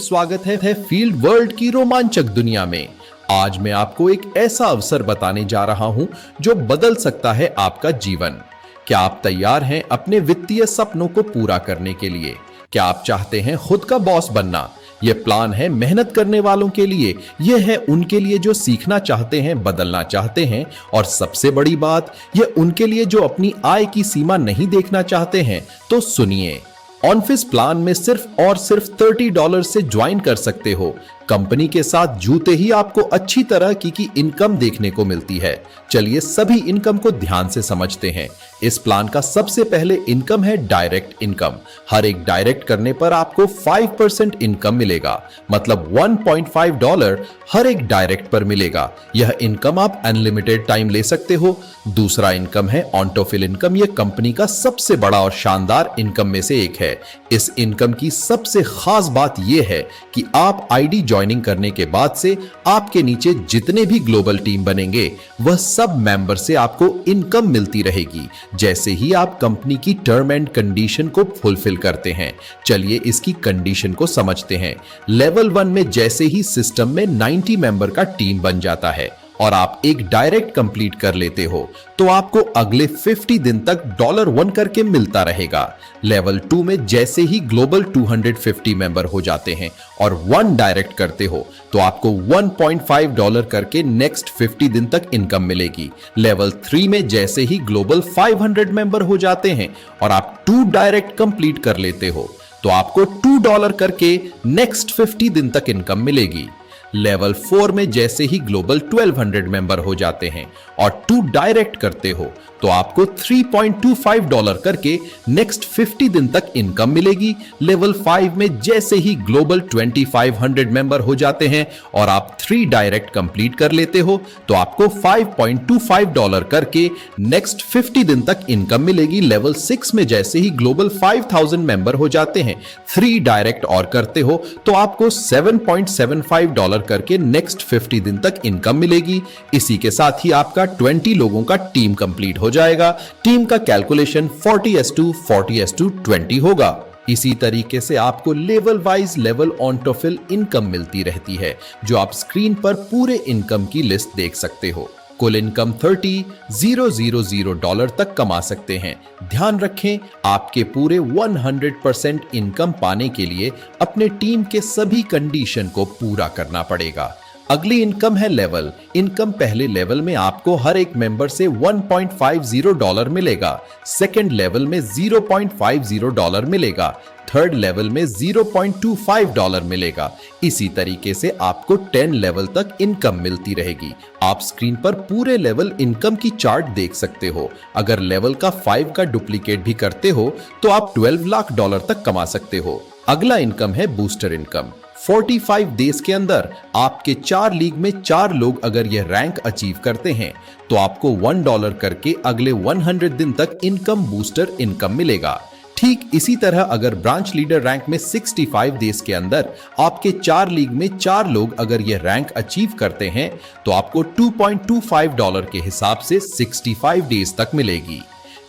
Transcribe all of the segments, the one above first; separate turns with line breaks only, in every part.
स्वागत है field world की रोमांचक दुनिया में। आज मैं आपको एक ऐसा अवसर बताने जा रहा हूं जो बदल सकता है आपका जीवन। क्या आप तैयार हैं अपने वित्तीय सपनों को पूरा करने के लिए? क्या आप चाहते हैं खुद का बॉस बनना? यह प्लान है मेहनत करने वालों के लिए, यह है उनके लिए जो सीखना चाहते हैं, बदलना चाहते हैं, और सबसे बड़ी बात यह उनके लिए जो अपनी आय की सीमा नहीं देखना चाहते हैं। तो सुनिए, ऑनफिस प्लान में सिर्फ और सिर्फ $30 से ज्वाइन कर सकते हो। कंपनी के साथ जुड़ते ही आपको अच्छी तरह की इनकम देखने को मिलती है। चलिए सभी इनकम को ध्यान से समझते हैं। इस प्लान का सबसे पहले इनकम है डायरेक्ट इनकम। हर एक डायरेक्ट करने पर आपको 5% इनकम मिलेगा, मतलब $1.5 हर एक डायरेक्ट पर मिलेगा। यह इनकम आप अनलिमिटेड टाइम ले सकते हो। दूसरा इनकम है ऑटोफिल इनकम। यह कंपनी का सबसे बड़ा और शानदार इनकम में से एक है। इस इनकम की सबसे खास बात यह है कि आप आईडी ज्वाइनिंग करने के बाद से आपके नीचे जितने भी ग्लोबल टीम बनेंगे वह सब मेंबर से आपको इनकम मिलती रहेगी जैसे ही आप कंपनी की टर्म एंड कंडीशन को फुलफिल करते हैं। चलिए इसकी कंडीशन को समझते हैं। लेवल 1 में जैसे ही सिस्टम में 90 मेंबर का टीम बन जाता है और आप एक डायरेक्ट कंप्लीट कर लेते हो तो आपको अगले 50 दिन तक $1 करके मिलता रहेगा। लेवल 2 में जैसे ही ग्लोबल 250 मेंबर हो जाते हैं और 1 डायरेक्ट करते हो तो आपको $1.5 करके नेक्स्ट 50 दिन तक इनकम मिलेगी। लेवल 3 में जैसे ही ग्लोबल 500 मेंबर हो जाते हैं और आप 2 डायरेक्ट कंप्लीट कर लेते हो तो आपको $2 करके नेक्स्ट 50 दिन तक इनकम मिलेगी। लेवल 4 में जैसे ही ग्लोबल 1200 मेंबर हो जाते हैं और 2 डायरेक्ट करते हो तो आपको $3.25 करके नेक्स्ट 50 दिन तक इनकम मिलेगी। लेवल 5 में जैसे ही ग्लोबल 2500 मेंबर हो जाते हैं और आप 3 डायरेक्ट कंप्लीट कर लेते हो तो आपको $5.25 करके नेक्स्ट 50 दिन तक इनकम मिलेगी। लेवल 6 में जैसे ही ग्लोबल 5000 मेंबर हो जाते हैं, 3 डायरेक्ट और करते हो तो आपको $7.75 करके नेक्स्ट 50 दिन तक इनकम मिलेगी। इसी के साथ ही आपका 20 लोगों का टीम कंप्लीट हो जाएगा। टीम का कैलकुलेशन 40:40:20 होगा। इसी तरीके से आपको level wise level autofill income मिलती रहती है जो आप स्क्रीन पर पूरे इनकम की लिस्ट देख सकते हो। कुल इनकम $30,000 तक कमा सकते हैं। ध्यान रखें, आपके पूरे 100% इनकम पाने के लिए अपने टीम के सभी कंडीशन को पूरा करना पड़ेगा। अगली इनकम है लेवल इनकम। पहले लेवल में आपको हर एक मेंबर से $1.50 मिलेगा। सेकेंड लेवल में $0.50 मिलेगा। थर्ड लेवल में $0.25 मिलेगा। इसी तरीके से आपको 10 लेवल तक इनकम मिलती रहेगी। आप स्क्रीन पर पूरे लेवल इनकम की चार्ट देख सकते हो। अगर लेवल का 5 का डुप्लीकेट भी करते हो तो आप $12 लाख तक कमा सकते हो। अगला इनकम है बूस्टर इनकम। 45 डेज के अंदर आपके 4 लीग में 4 लोग अगर यह रैंक अचीव करते हैं तो आपको $1 करके अगले 100 दिन तक इनकम बूस्टर इनकम मिलेगा। ठीक इसी तरह अगर ब्रांच लीडर रैंक में 65 डेज के अंदर आपके 4 लीग में 4 लोग अगर यह रैंक अचीव करते हैं तो आपको $2.25 के हिसाब से 65 डेज तक मिलेगी।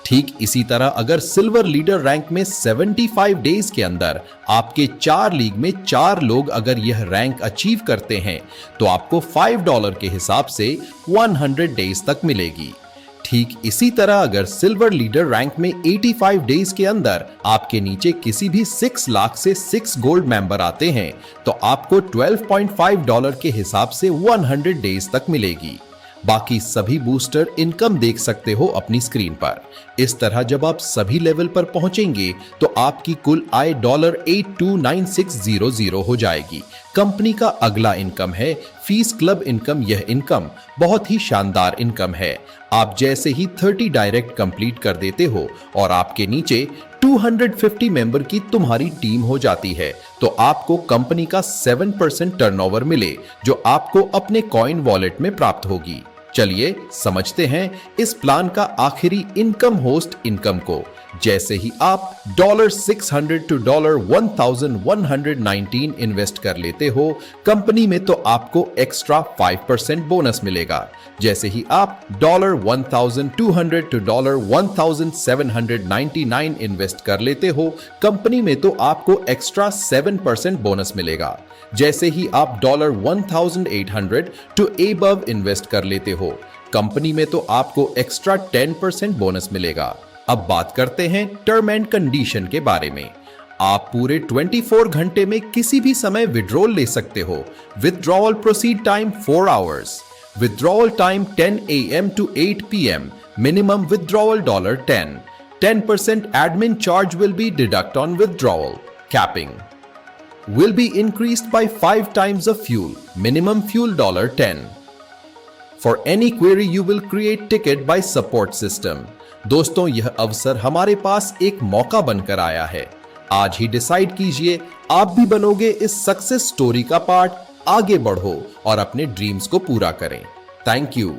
ठीक इसी तरह अगर सिल्वर लीडर रैंक में 75 डेज के अंदर आपके 4 लीग में 4 लोग अगर यह रैंक अचीव करते हैं तो आपको $5 के हिसाब से 100 डेज तक मिलेगी। ठीक इसी तरह अगर सिल्वर लीडर रैंक में 85 डेज के अंदर आपके नीचे किसी भी 6 लाख से 6 गोल्ड मेंबर आते हैं तो आपको $12.5 के हिसाब से 100 डेज तक मिलेगी। बाकी सभी बूस्टर इनकम देख सकते हो अपनी स्क्रीन पर। इस तरह जब आप सभी लेवल पर पहुंचेंगे तो आपकी कुल आय $829600 हो जाएगी। कंपनी का अगला इनकम है फीस क्लब इनकम। यह इनकम बहुत ही शानदार इनकम है। आप जैसे ही 30 डायरेक्ट कंप्लीट कर देते हो और आपके नीचे 250 मेंबर की तुम्हारी टीम हो जाती है तो आपको कंपनी का 7% टर्नओवर मिले जो आपको अपने कॉइन वॉलेट में प्राप्त होगी। चलिए समझते हैं इस प्लान का आखिरी इनकम होस्ट इनकम को। जैसे ही आप $600 to $1119 इन्वेस्ट कर लेते हो कंपनी में, तो आपको एक्स्ट्रा 5% बोनस मिलेगा। जैसे ही आप $1200 to $1799 इन्वेस्ट कर लेते हो कंपनी में, तो आपको एक्स्ट्रा 7% बोनस मिलेगा। जैसे ही आप $1800 to above इन्वेस्ट कर लेते हो कंपनी में, तो आपको एक्स्ट्रा 10% बोनस मिलेगा। अब बात करते हैं टर्म एंड कंडीशन के बारे में। आप पूरे 24 घंटे में किसी भी समय विड्रॉल ले सकते हो। Withdrawal proceed time 4 hours। Withdrawal time 10 AM to 8 PM। Minimum withdrawal $10। 10% admin charge will be deduct on withdrawal. Capping will be increased by 5 times of fuel. Minimum fuel $10. For any query you will create ticket by support system. दोस्तों, यह अवसर हमारे पास एक मौका बनकर आया है। आज ही डिसाइड कीजिए आप भी बनोगे इस सक्सेस स्टोरी का पार्ट। आगे बढ़ो और अपने ड्रीम्स को पूरा करें। Thank you.